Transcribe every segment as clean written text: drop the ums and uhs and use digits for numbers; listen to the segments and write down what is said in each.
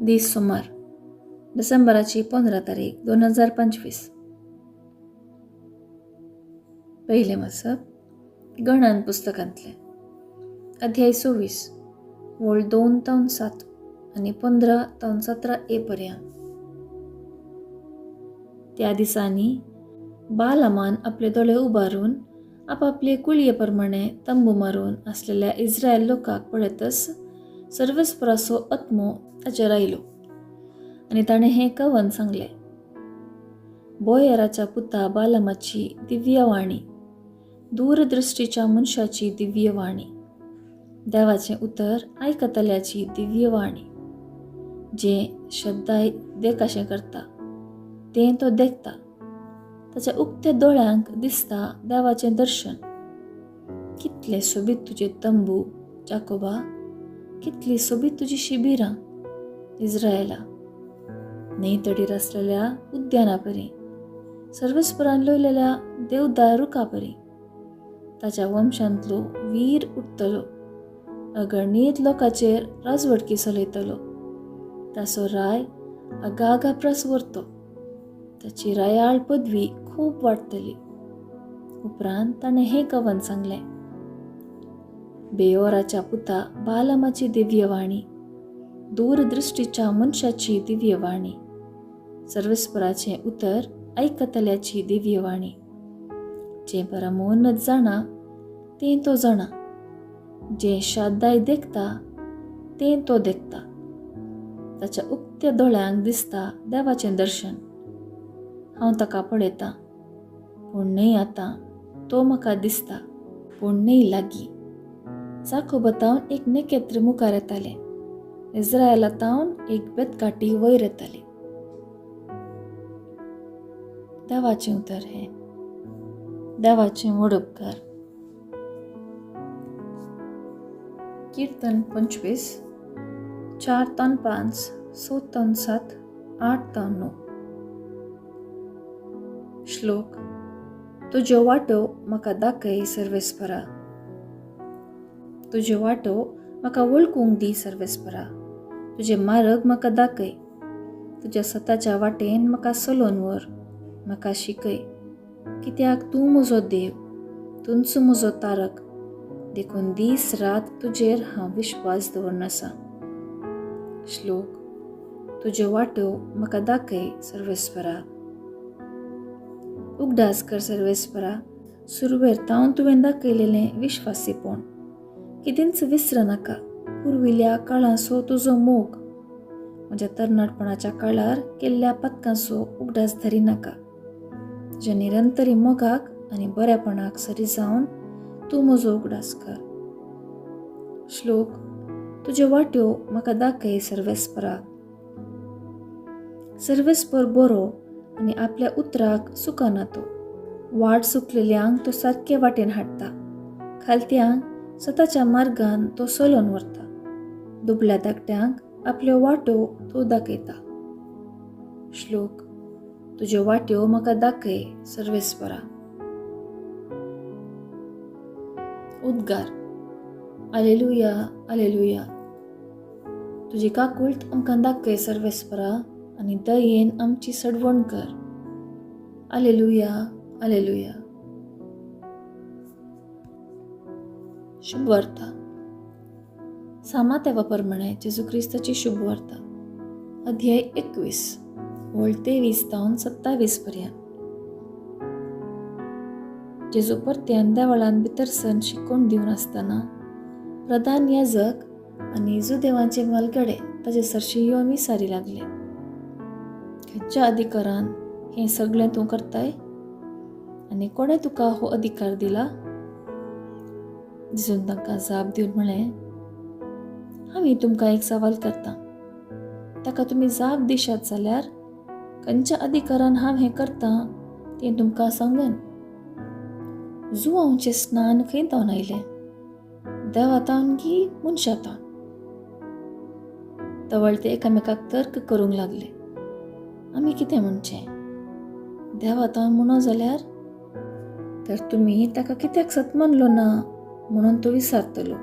दीस सोमार डिसेंबराची 15 तारीख 2025. पहिले वाचप गणन पुस्तकांतले अध्याय 26 वळ 2-7 आणि 15-17 पर्यंत. त्या दिसांनी बालामान आपले दोळे उबारून आपापले कुळयेप्रमाणे तंबू मारून असलेल्या इस्रायल लोकांक पळयतच सर्वेस्पराचो आत्मो ताचेर आयलो आणि ताणें हें कवन सांगलें. बोयराच्या पुता बालामाची दिव्यवाणी, दूरदृष्टीच्या मनशाची दिव्यवाणी, देवाचें उतर आयकतल्याची दिव्यवाणी. जें श्रद्धाय देखाशें करता तें तो देखता, ताच्या उक्त्या दोळ्यांक दिसता देवाचें दर्शन. कितले सोबीत तुजे तंबू जाकोबा, कितली सोबीत तुजी शिबिरां इस्रायला. न्हंयतडीर आसलेल्या उद्याना परी, सर्वेस्परान लोयलेल्या देवदार रुखा परी. ताच्या वंशांतलो वीर उठतलो, अगणीत लोकांचेर राजवटकी चलयतलो. ताचो राय अगागा प्रसवरतो, ताची रायाळ पदवी खूब वाडटली. उपरांत ताणें हें कवन सांगलें. बेयोराच्या पुता बालामाची दिव्यवाणी, दूरदृष्टीच्या मनशाची दिव्यवाणी, सर्वेस्पराचें उतर आयकतल्याची दिव्यवाणी. जें परमोन्नत जाणा तें तो जाणा, जें शाद्दाय देखता तें तो देखता. ताच्या उक्त्या दोळ्यांक दिसता देवाचें दर्शन. हांव ताका पळयतां, पूण न्हय आतां. तो म्हाका दिसता, पूण न्हय लागीं. जाकोबातावन एक नखेत्र मुखार येतालें, इस्रायलातावन एक बेतकाटी वयर येताली. देवाचें उतर हें. देवाचें मोडपकार. कीर्तन 25 4-5 6-7 8-9. श्लोक. तुज्यो वाटो म्हाका दाखय सर्वेस्परा, तुज्यो वाटो म्हाका वळखूंक दी सर्वेस्परा. तुजे मार्ग म्हाका दाखय, तुज्या स्वताच्या वाटेन म्हाका चलोवन व्हर. म्हाका शिकय, कित्याक तूं म्हजो देव, तुंचो म्हजो तारक. देखून दीस रात तुजेर हांव विश्वास दवरून आसां. श्लोक. तुज्यो वाटो म्हाका दाखय सर्वेस्परा. उगडास कर सर्वेस्परा. सुरवेर तावन तुवें दाखयलेलें विश्वासीपण. कितेंच विसर नाका. पुर्विल्या काळांचो तुजो मोग, म्हज्या तरणाटपणाच्या काळार केल्ल्या पथकांचो उगडास धरी नाका. तुज्या निरंतरी मोगाक आनी बरेपणाक सरी जावन तूं म्हजो उगडास कर. श्लोक. तुज्यो वाट्यो म्हाका दाखय सर्वेस्परा. सर्वेस्पर बरो आनी आपल्या उतराक सुकाना तो. वाट चुकलेल्यांक तो सारके वाटेन हाडटा. खालत्यांक स्वताच्या मार्गान तो चलोवन व्हरता. दुबळ्या धाकट्यांक आपल्यो वाटो तो दाखयता. श्लोक. तुज्यो वाट्यो म्हाका दाखय सर्वेस्परा. उद्गार. आलेलुया आलेलुया. तुजी काकूळट आमकां दाखय सर्वेस्परा आनी दयेन आमची सडवण कर. आलेलुया आलेलुया. शुभवार्ता. सामात्या प्रमाणे जेजू क्रिस्ताची शुभवार्ता. अध्याय 21 वळ 23-27 पर्यंत. जेजू परत्यान देवळान भितर सन शिकोवन दिवन आसतना प्रधान याजक आनी इजूदेवांचे मालगडे ताचे सरशी येवन विचारी लागले, खंयच्या अधिकारान हें सगळें तूं करताय आनी कोणें तुका हो अधिकार दिला? जेजून तांकां जाप दिवन म्हळें, हांवें तुमकां एक सवाल करतां. ताका तुमी जाप दिशात जाल्यार खंयच्या अधिकारान हांव हें करतां तें तुमकां सांगन. जुआंवचें स्नान खंय तावन आयलें, देवातावन की मनशातावन? तवळ ते एकामेकाक तर्क करूंक लागले. आमी कितें म्हणचें? देवातावन म्हणो जाल्यार तर तुमी ताका कित्याक सत मानलो ना म्हणून तो विचारतलो.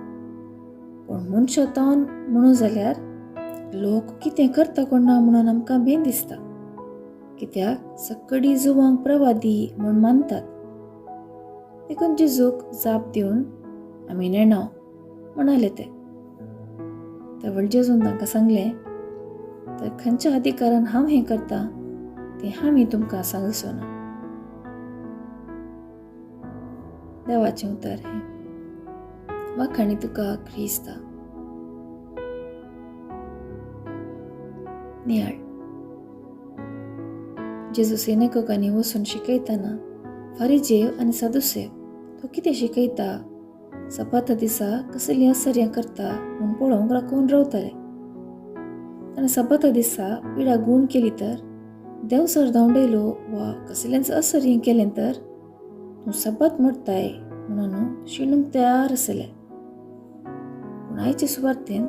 पूण मनशातावन म्हणो जाल्यार लोक कितें करता कोण ना म्हणून आमकां भेन दिसता, कित्याक सकडी जुवांक प्रवादी म्हूण मानतात. देखून जेजूक जाप दिवन आमी नेणाव म्हणाले ते. तेवळ जेजून तांकां सांगलें, तर खंयच्या अधिकारान हांव हें करता तें आमी तुमकां सांगचो ना. देवाचें उतर हें. वाखाणी तुका क्रिस्ता. नियाळ. जेजू सिनेगोगांनी वचून शिकयतना फारिजेव आनी सादुसेव तो कितें शिकयता, सपाता दिसा कसलीं असर्यां करता म्हूण पळोवंक राखून रावताले. ताणें सपाता दिसा पिडा गूण केली तर, देव सरदावंडयलो वा कसलेंच असर्यें केलें तर तूं सपात मोडटाय म्हणून शिणूंक तयार आसले. पूण आयचे सुवातेन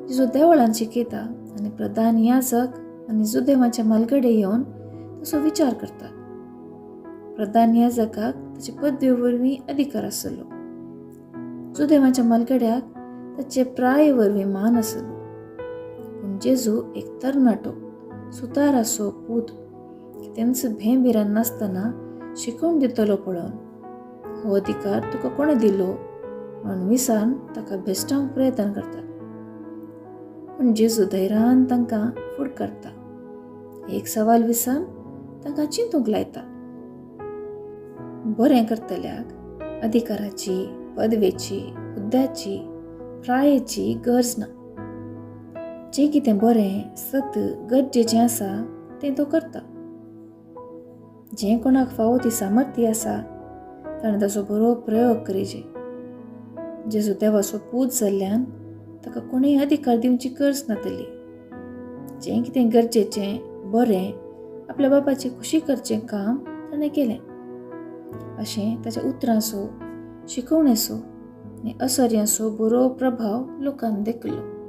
जेजू देवळान शिकयता आनी प्रधान याजक आनी जुदेवाचे मालगडे येवन तसो विचार करतात. प्रधान याजकाक ताचे पदवे वरवीं अधिकार आसलो, जुदेवाच्या मालगड्याक ताचे प्राये वरवीं मान आसलो. पूण जेजू एक तरणाटो सुताराचो पूत कितेंच भेंबिरान नासतना शिकोवन दितलो पळोवन, हो अधिकार तुका कोणें दिलो म्हणून विचारून ताका भेस्टावंक प्रयत्न करतात. पूण जेजू धैर्यान तांकां फुड काडटा. एक सवाल विचारून तांकां चिंतूंक लायता. बरें करतल्याक अधिकाराची, पदवेची, हुद्द्याची, प्रायेची गरज ना. जें कितें बरें सत गरजेचें आसा तें तो करता. जें कोणाक फावो ती सामर्थ्य आसा ताणें ताचो बरो प्रयोग करीचे. जेजू देवाचो पूत जाल्ल्यान ताका कोणेय अधिकार दिवची गरज नातली. जें कितें गरजेचें, बरें, आपल्या बापाची खुशी करचें काम ताणें केलें. अशें ताच्या उतरांचो, शिकवणेचो आनी असर्यांचो बरो प्रभाव लोकांक देखलो.